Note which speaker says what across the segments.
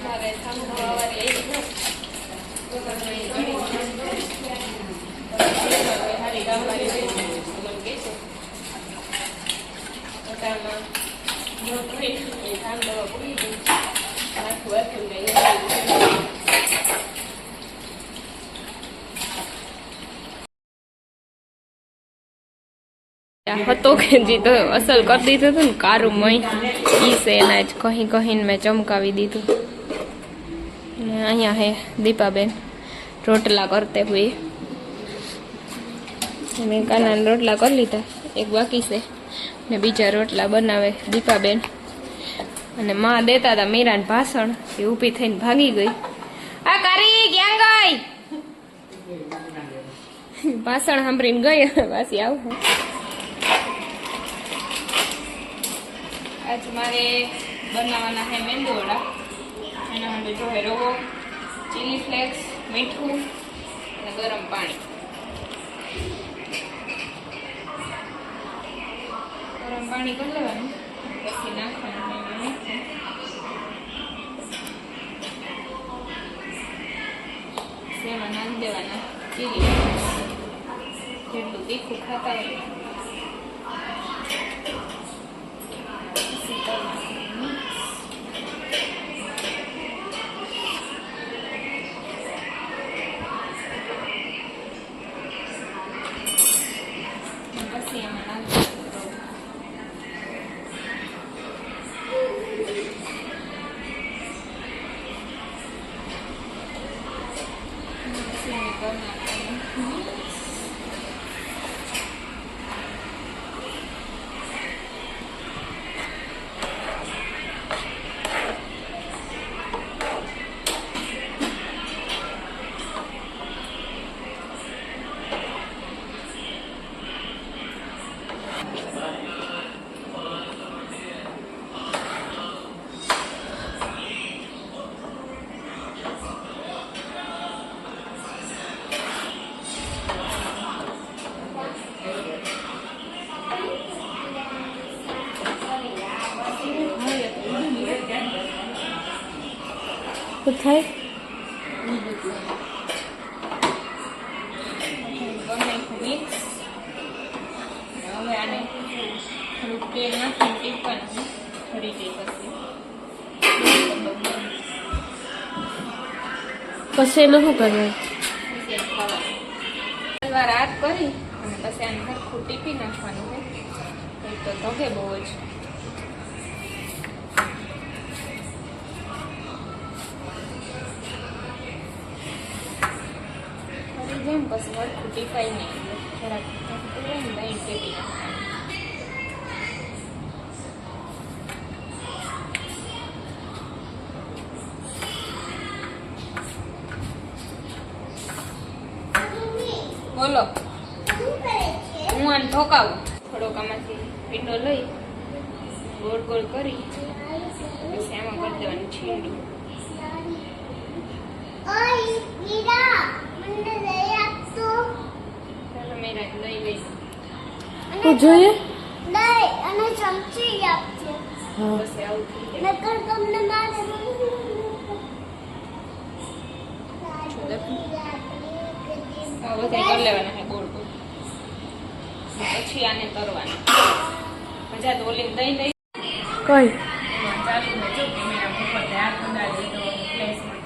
Speaker 1: મારે સાંભળવાવાળી એવી છે તો તમને હારી ગામવાળી હોય છે મને કહેશો પોતામાં નોકરી એ કામ દવા પૂરી ગઈ આખું હતું ને હતો કે જી તો અસલ કરી દીધું હતું ને કારું મય ઈ છે એના જ કહી કહીને મેં ચમકાવી દીધું ને અહીંયા હે દીપાબેન રોટલા કરતે હુએ મેં કાના રોટલા કરી લીધા એક બાકી છે ને બીજા રોટલા બનાવે દીપાબેન અને માં દેતા હતા મીરાને ભાષણ એ ઊભી થઈને ભાગી ગઈ આ કારી ક્યાં ગઈ ભાષણ સાંભળીને ગઈ પાછી આવું આજ મારે બનાવવાના છે મેંદુ વડા એના માટે જોઈએ રવો ચીલી ફ્લેક્સ મીઠું અને ગરમ પાણી ગરમ પાણી કરી લેવાનું પછી નાખવાનું એમાં નાખી દેવાના ચીલી જેટલું તીખું ખાતા હોય થાય મિક્સ હવે આને થોડુંક તેલ નાખીને ટીપવાનું ફરી જાય
Speaker 2: પછી એનું શું કરવું
Speaker 1: વાર હાથ કરી અને પછી આને સરખું ટીપી નાખવાનું છે તો ધોકે બહુ જ જેમ પછી સરખું ટીપાઈ નહીં જરાક દહીં ટીપી નાખવાનું બોલો હું આને ઠોકાવું થોડોક આમાંથી પીંડો લઈ ગોળ ગોળ કરી પછી આમાં કરી દેવાનું છીંડું ચાલો મેરા લઈ લઈ
Speaker 2: જોઈએ
Speaker 3: અને ચમચી આપજે
Speaker 1: પછી આવું થઈ જાય
Speaker 3: નકર તમને મારે
Speaker 1: વધારે કરી લેવાના છે ગોળ ગોળ પછી આને તરવાના મજા તો ઓલી દહીં દહીં
Speaker 2: કઈ
Speaker 1: ચાલુ છે જો કેમેરા ઉપર હાથ અંદાજે તો પ્લેસમાં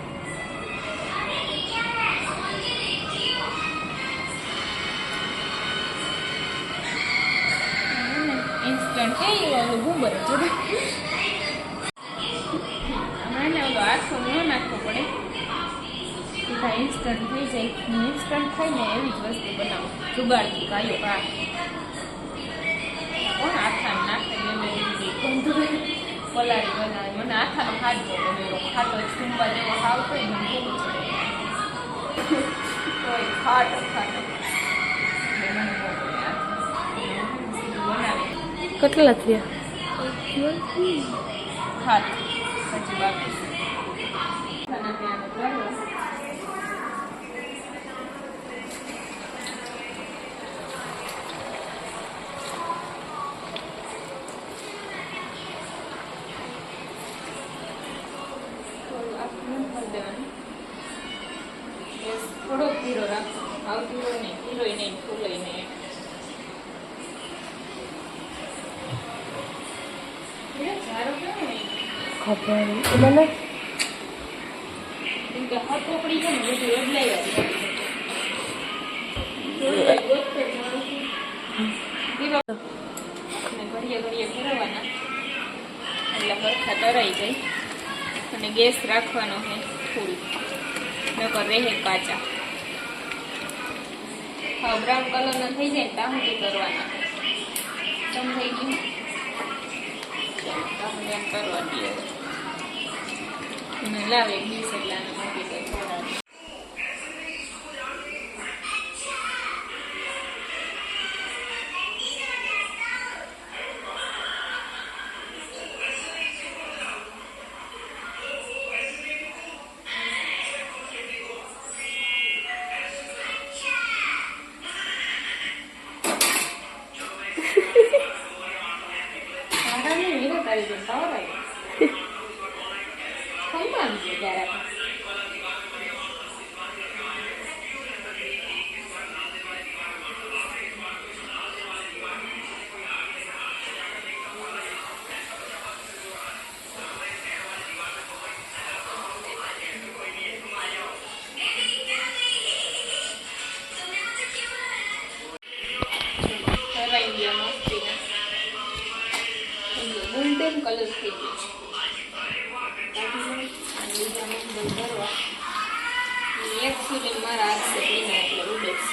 Speaker 1: ઇન્સ્ટન્ટ કે ઓલું ગુંબર જો આને ઓલો આખો ન નાખવો પડે ઇન્સ્ટન્ટ થઈ જાય ઇન્સ્ટન્ટ થાય ને એવી જ વસ્તુ બનાવો જુગાડથી ગાયો કા કોણ આથાને નાખે પલાળી બનાવે મને આથાનો ખાટ બહુ ગમે એવો ખાટો છુંબા જેવો ખાવતો હોય મને બહુ ચડે તોય ખાટો ખાટો મને બહુ ગમે બનાવે
Speaker 2: કેટલા થયા
Speaker 1: ખાટ પછી બાકી ખાના ત્યાં કરો ફાસ્ટ કરી દેવાનું. ગેસ થોડોક ધીરો રાખો. આવતી હોય નહીં, ધીરોય નહીં, ફૂલોય નહીં. સારો કેવો નહીં
Speaker 2: ખબર મને
Speaker 1: કેમ કે હાથ પકડી છે ને બધું બદલાઈ ઘડીએ ઘડીએ ફેરવવાના એટલે સરખા તરાઈ જાય. અને ગેસ રાખવાનો છે ફૂલ, નકર રહે કાચા. હા, બ્રાઉન કલરના થઈ જાય ત્યાં સુધી કરવાના. સમજાઈ ગયું? એમ કરવા દઈએ. અને લાવે એક ડીશ એટલે આને મૂકી દે થોડા. ગોલ્ડન કલર થઈ ગયો છે. એક સુધી મારા હાથ છે પીના એટલે ઉડે છે.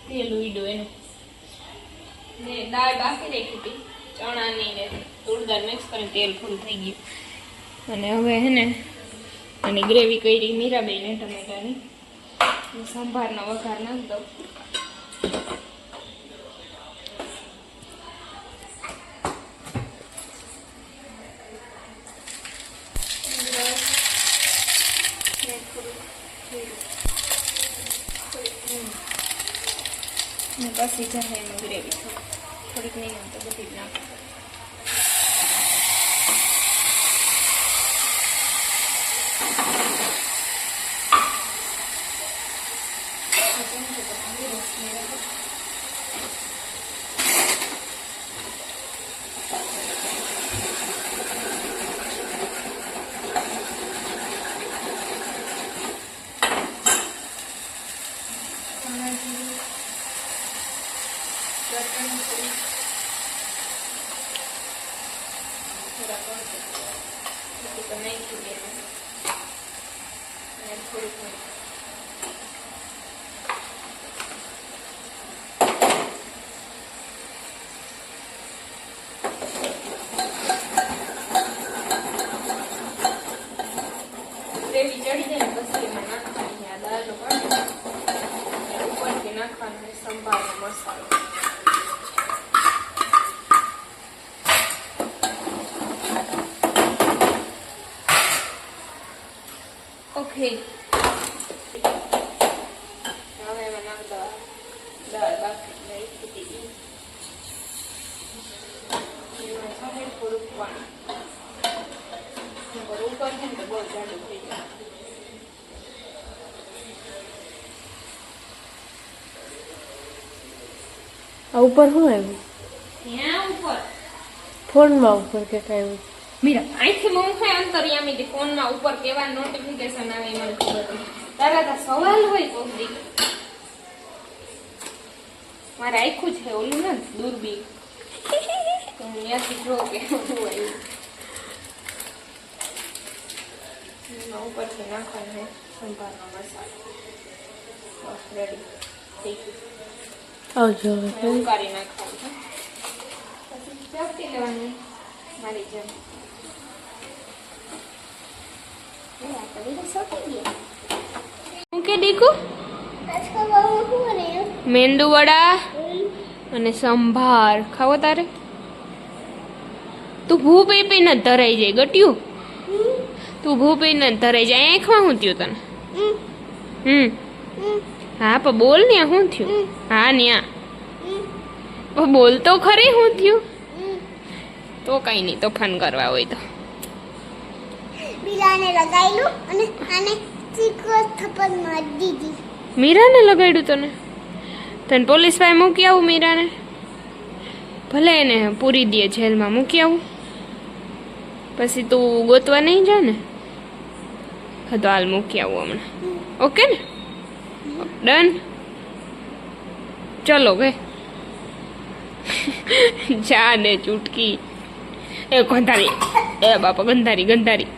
Speaker 1: તેલ ઉડ્યું એનું. ને દાળ બાકી રાખી હતી ચણાની ને તુળદાળ મિક્સ કરીને તેલ ફૂલ થઈ ગયું. અને હવે હે ને આની ગ્રેવી કરી મીરાબાઈ ને ટમેટાની. સંભારનો વઘાર નાખ દઉં. પછી જાય એનું ગ્રેવી થોડીક નહીં એમ તો બધી જ નાખો. ગ્રેવી ચડી જાય ને પછી એમાં નાખવાની આ દાળ ઉપરથી નાખવાનો સંભારનો મસાલો. ઓકે, હવે એમાં નાખ દાળ બાકી થોડુંક પાણી ઉપર છે ને તો બહુ જાડું થઈ જાય.
Speaker 2: આ ઉપર શું આવ્યું?
Speaker 1: ત્યાં ઉપર
Speaker 2: ફોનમાં ઉપર કે કઈ આવ્યું?
Speaker 1: મીરા અહીંથી હું કઈ અંતરિયામી ફોનમાં ઉપર કેવા નોટિફિકેશન આવે મને ખબર નથી. તારા તો સવાલ હોય કોક મારે આખું છે ઓલું ને દૂરબી તો હું ત્યાંથી જો કે શું આવ્યું. ઉપરથી નાખવાનું છે સંભારનો મસાલો. બસ રેડી થઈ ગયું.
Speaker 2: આવજો
Speaker 1: ઉકાળી નાખવાનું છે પછી ચપટી લેવાનું મારી જેમ. શું કે દીકુ? મેંદુ વડા અને સંભાર ખાવો તારે? તું ભૂ પી પીને જ ધરાઈ જાય ગટ્યું. તું ભૂ પીને જ ધરાઈ જાય. આંખમાં શું થયું તને? હા પણ બોલ ને શું થયું? હા ન્યા બોલ તો ખરી હું થયું તો કઈ નહીં તોફાન કરવા હોય તો
Speaker 3: બિલાને લગાવ્યું અને આને ચીકો થપ્પડ મારી દીધી.
Speaker 1: મીરાને લગાડ્યું તને તને પોલીસ પાસે મૂકી આવું મીરાને ભલે એને પૂરી દે જેલમાં મૂકી આવું પછી તું ગોતવા નહીં જા ને હા તો હાલ મૂકી આવું હમણાં ઓકે ને ડન ચલો ગઈ જા ને ચૂટકી એ ગંધારી એ બાપા ગંધારી ગંધારી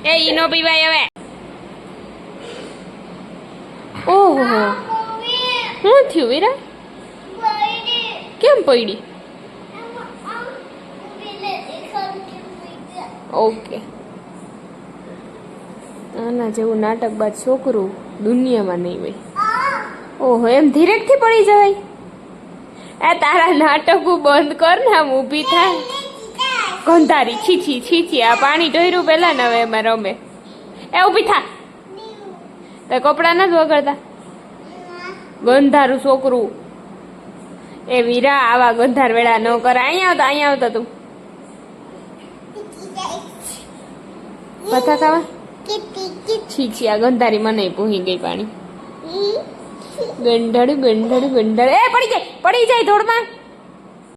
Speaker 1: એ ઈ નો પીવાય હવે ઓહો શું થયું વીરા કેમ પડી ઓકે આના જેવું નાટક બાદ છોકરું દુનિયામાં નહીં હોય ઓહો એમ ધીરેકથી પડી જવાય એ તારા નાટકો બંધ કર ને આમ ઊભી થાય ગંધારી છીછી છીછી આ પાણી ઢોર્યું પેલા ને હવે એમાં રમે એ ઊભી થા તે કપડા નથી વગરતા ગંધારું છોકરું એ વીરા આવા ગંધાર વેળા ન કરે અહીંયા આવતા તું પથા ખાવા છીછી આ ગંધારી મને પૂહી ગઈ પાણી ગંધાડું ગંધાડું ગંધાડું એ પડી જાય ધોળમાં